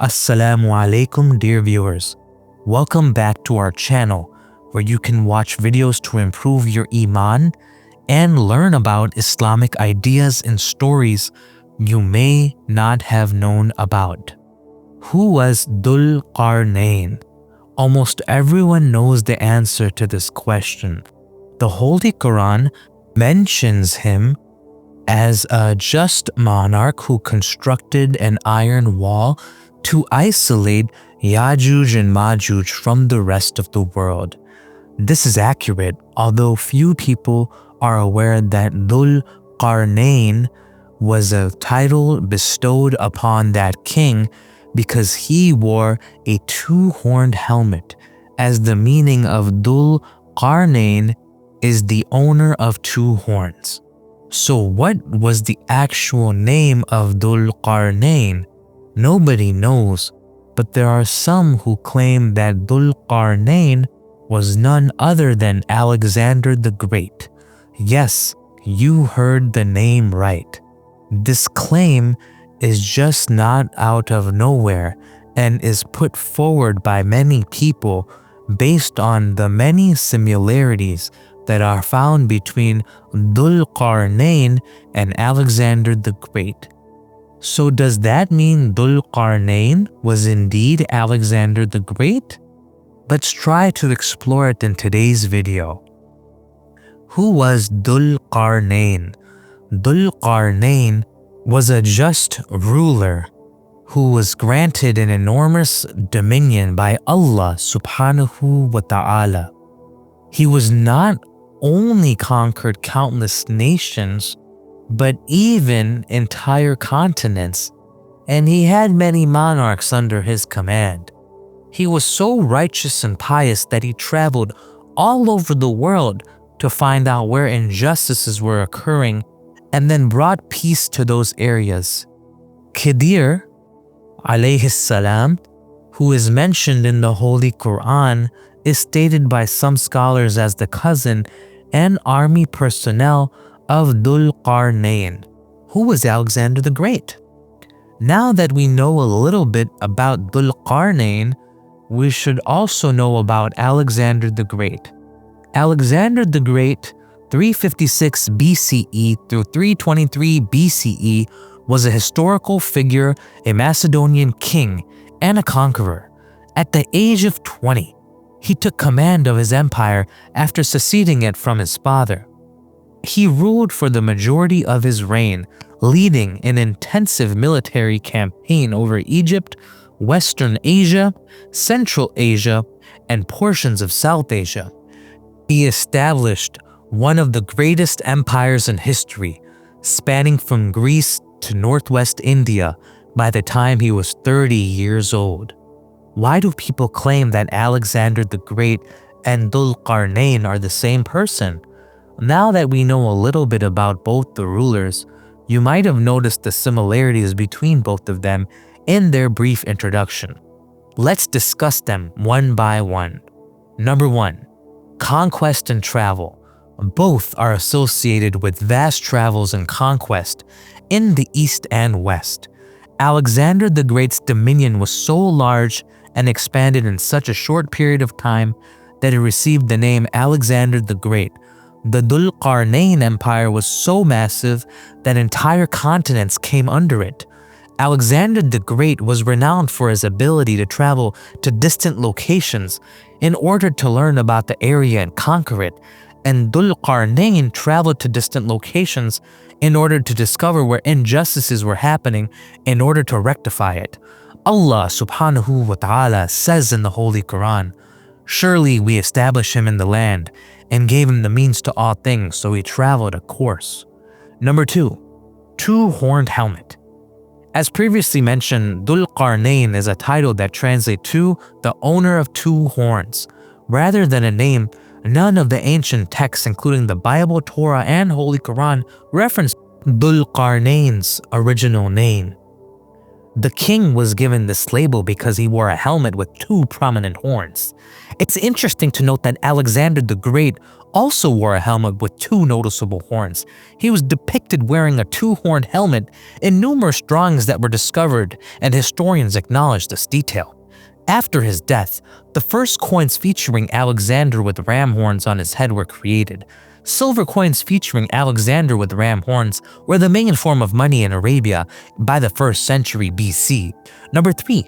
Assalamu alaikum, dear viewers. Welcome back to our channel where you can watch videos to improve your iman and learn about Islamic ideas and stories you may not have known about. Who was Dhul Qarnayn? Almost everyone knows the answer to this question. The Holy Quran mentions him as a just monarch who constructed an iron wall to isolate Yajuj and Majuj from the rest of the world. This is accurate, although few people are aware that Dhul Qarnayn was a title bestowed upon that king because he wore a two-horned helmet, as the meaning of Dhul Qarnayn is the owner of two horns. So what was the actual name of Dhul Qarnayn? Nobody knows, but there are some who claim that Dhul Qarnayn was none other than Alexander the Great. Yes, you heard the name right. This claim is just not out of nowhere and is put forward by many people based on the many similarities that are found between Dhul Qarnayn and Alexander the Great. So does that mean Dhul Qarnayn was indeed Alexander the Great? Let's try to explore it in today's video. Who was Dhul Qarnayn? Dhul Qarnayn was a just ruler who was granted an enormous dominion by Allah subhanahu wa ta'ala. He was not only conquered countless nations, but even entire continents, and he had many monarchs under his command. He was so righteous and pious that he traveled all over the world to find out where injustices were occurring and then brought peace to those areas. Khidir, alayhi salam, who is mentioned in the Holy Quran, is stated by some scholars as the cousin and army personnel of Dhul Qarnayn. Who was Alexander the Great? Now that we know a little bit about Dhul Qarnayn, we should also know about Alexander the Great. Alexander the Great, 356 BCE through 323 BCE, was a historical figure, a Macedonian king, and a conqueror. At the age of 20, he took command of his empire after seceding it from his father. He ruled for the majority of his reign, leading an intensive military campaign over Egypt, Western Asia, Central Asia, and portions of South Asia. He established one of the greatest empires in history, spanning from Greece to northwest India by the time he was 30 years old. Why do people claim that Alexander the Great and Dhul Qarnayn are the same person? Now that we know a little bit about both the rulers, you might have noticed the similarities between both of them in their brief introduction. Let's discuss them one by one. Number 1. Conquest and travel. Both are associated with vast travels and conquest in the East and West. Alexander the Great's dominion was so large and expanded in such a short period of time that it received the name Alexander the Great. The Dhul Qarnayn Empire was so massive that entire continents came under it. Alexander the Great was renowned for his ability to travel to distant locations in order to learn about the area and conquer it, and Dhul Qarnayn traveled to distant locations in order to discover where injustices were happening in order to rectify it. Allah subhanahu wa ta'ala says in the Holy Quran, "Surely we established him in the land and gave him the means to all things, so he traveled a course." Number 2. Two-horned helmet. As previously mentioned, Dhul Qarnayn is a title that translates to the owner of two horns. Rather than a name, none of the ancient texts, including the Bible, Torah, and Holy Quran, reference Dhul Qarnayn's original name. The king was given this label because he wore a helmet with two prominent horns. It's interesting to note that Alexander the Great also wore a helmet with two noticeable horns. He was depicted wearing a two-horned helmet in numerous drawings that were discovered, and historians acknowledge this detail. After his death, the first coins featuring Alexander with ram horns on his head were created. Silver coins featuring Alexander with ram horns were the main form of money in Arabia by the 1st century BC. Number 3.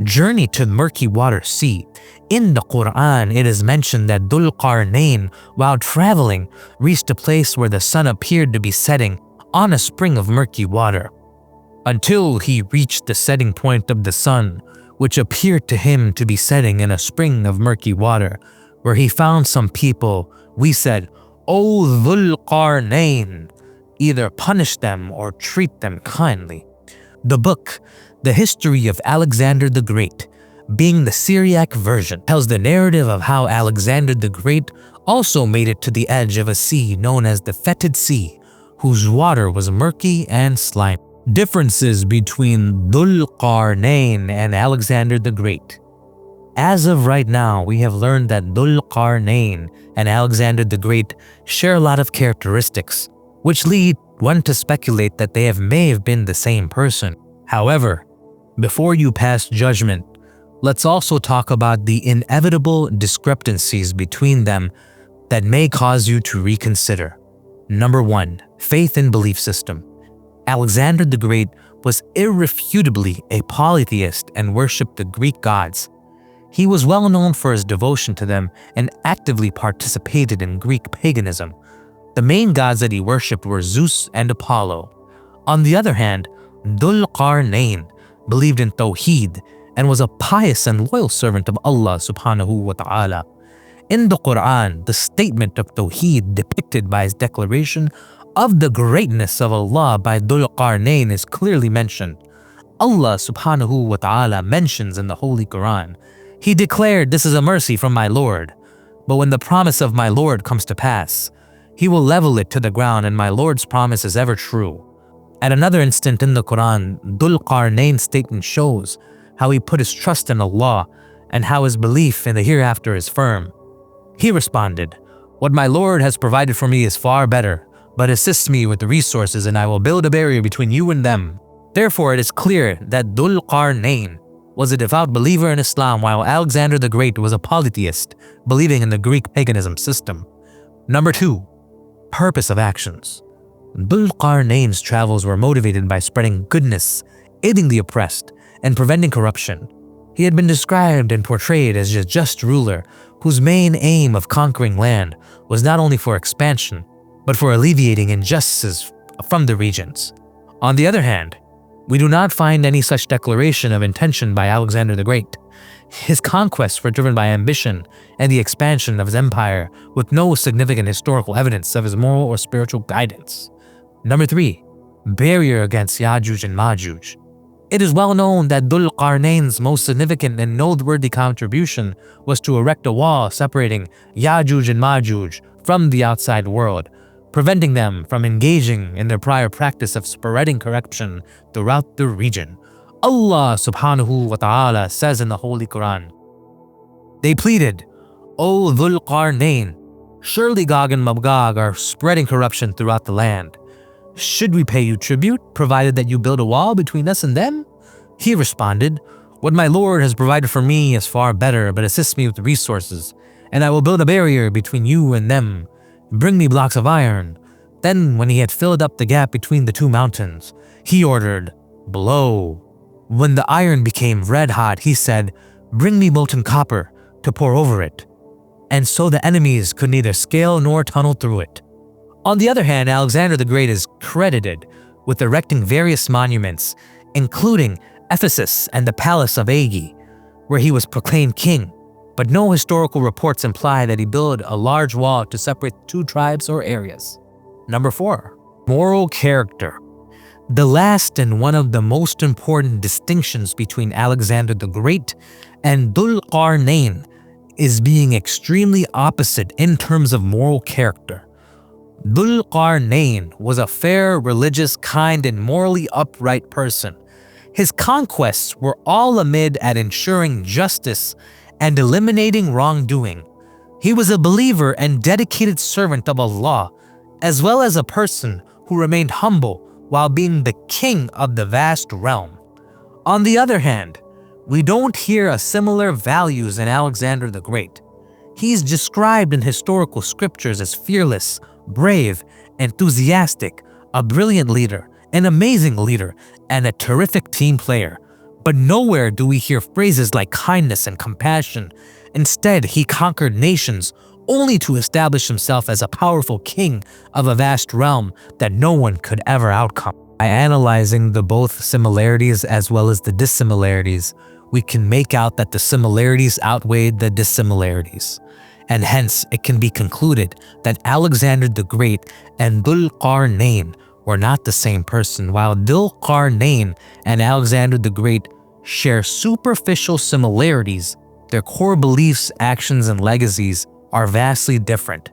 Journey to murky water sea. In the Quran, it is mentioned that Dhul Qarnayn, while traveling, reached a place where the sun appeared to be setting on a spring of murky water, until he reached the setting point of the sun, which appeared to him to be setting in a spring of murky water, where he found some people. We said, "O Dhul Qarnayn, either punish them or treat them kindly." The book, The History of Alexander the Great, being the Syriac version, tells the narrative of how Alexander the Great also made it to the edge of a sea known as the Fetid Sea, whose water was murky and slimy. Differences between Dhul Qarnayn and Alexander the Great. As of right now, we have learned that Dhul Qarnayn and Alexander the Great share a lot of characteristics, which lead one to speculate that they may have been the same person. However, before you pass judgment, let's also talk about the inevitable discrepancies between them that may cause you to reconsider. Number 1. Faith and belief system. Alexander the Great was irrefutably a polytheist and worshipped the Greek gods. He was well known for his devotion to them and actively participated in Greek paganism. The main gods that he worshipped were Zeus and Apollo. On the other hand, Dhul Qarnayn believed in Tawheed and was a pious and loyal servant of Allah subhanahu wa ta'ala. In the Quran, the statement of Tawheed depicted by his declaration of the greatness of Allah by Dhul Qarnayn is clearly mentioned. Allah subhanahu wa ta'ala mentions in the Holy Quran, "He declared, 'This is a mercy from my Lord. But when the promise of my Lord comes to pass, He will level it to the ground, and my Lord's promise is ever true.'" At another instant in the Quran, Dhul Qarnayn's statement shows how he put his trust in Allah and how his belief in the hereafter is firm. He responded, "What my Lord has provided for me is far better, but assist me with the resources and I will build a barrier between you and them." Therefore, it is clear that Dhul Qarnayn was a devout believer in Islam, while Alexander the Great was a polytheist, believing in the Greek paganism system. Number 2. Purpose of actions. Dhul Qarnayn's travels were motivated by spreading goodness, aiding the oppressed, and preventing corruption. He had been described and portrayed as a just ruler whose main aim of conquering land was not only for expansion, but for alleviating injustices from the regions. On the other hand, we do not find any such declaration of intention by Alexander the Great. His conquests were driven by ambition and the expansion of his empire, with no significant historical evidence of his moral or spiritual guidance. Number 3. Barrier against Yajuj and Majuj. It is well known that Dhul Qarnayn's most significant and noteworthy contribution was to erect a wall separating Yajuj and Majuj from the outside world, preventing them from engaging in their prior practice of spreading corruption throughout the region. Allah subhanahu wa ta'ala says in the Holy Quran, they pleaded, "O Dhul Qarnayn, surely Gog and Magog are spreading corruption throughout the land. Should we pay you tribute, provided that you build a wall between us and them?" He responded, "What my Lord has provided for me is far better, but assist me with the resources, and I will build a barrier between you and them. Bring me blocks of iron." Then, when he had filled up the gap between the two mountains, he ordered, "Blow." When the iron became red hot, he said, "Bring me molten copper to pour over it." And so the enemies could neither scale nor tunnel through it. On the other hand, Alexander the Great is credited with erecting various monuments, including Ephesus and the Palace of Aegae, where he was proclaimed king, but no historical reports imply that he built a large wall to separate two tribes or areas. Number 4. Moral character. The last and one of the most important distinctions between Alexander the Great and Dhul Qarnayn is being extremely opposite in terms of moral character. Dhul Qarnayn was a fair, religious, kind, and morally upright person. His conquests were all amid at ensuring justice and eliminating wrongdoing. He was a believer and dedicated servant of Allah, as well as a person who remained humble while being the king of the vast realm. On the other hand, we don't hear a similar values in Alexander the Great. He's described in historical scriptures as fearless, brave, enthusiastic, a brilliant leader, an amazing leader, and a terrific team player. But nowhere do we hear phrases like kindness and compassion. Instead, he conquered nations only to establish himself as a powerful king of a vast realm that no one could ever outcome. By analyzing the both similarities as well as the dissimilarities, we can make out that the similarities outweighed the dissimilarities. And hence, it can be concluded that Alexander the Great and Dhul Qarnayn were not the same person. While Dhul Qarnayn and Alexander the Great share superficial similarities, their core beliefs, actions, and legacies are vastly different.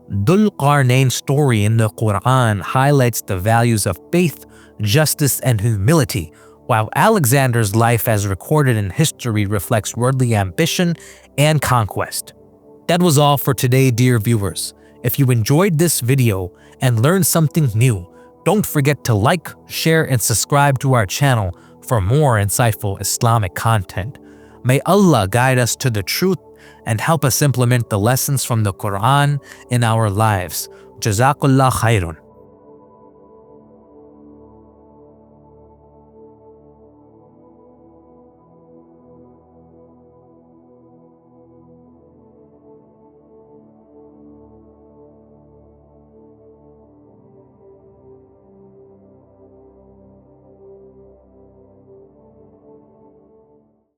Dhul Qarnayn's story in the Quran highlights the values of faith, justice, and humility, while Alexander's life as recorded in history reflects worldly ambition and conquest. That was all for today, dear viewers. If you enjoyed this video and learned something new, don't forget to like, share, and subscribe to our channel for more insightful Islamic content. May Allah guide us to the truth and help us implement the lessons from the Quran in our lives. Jazakallah khairun.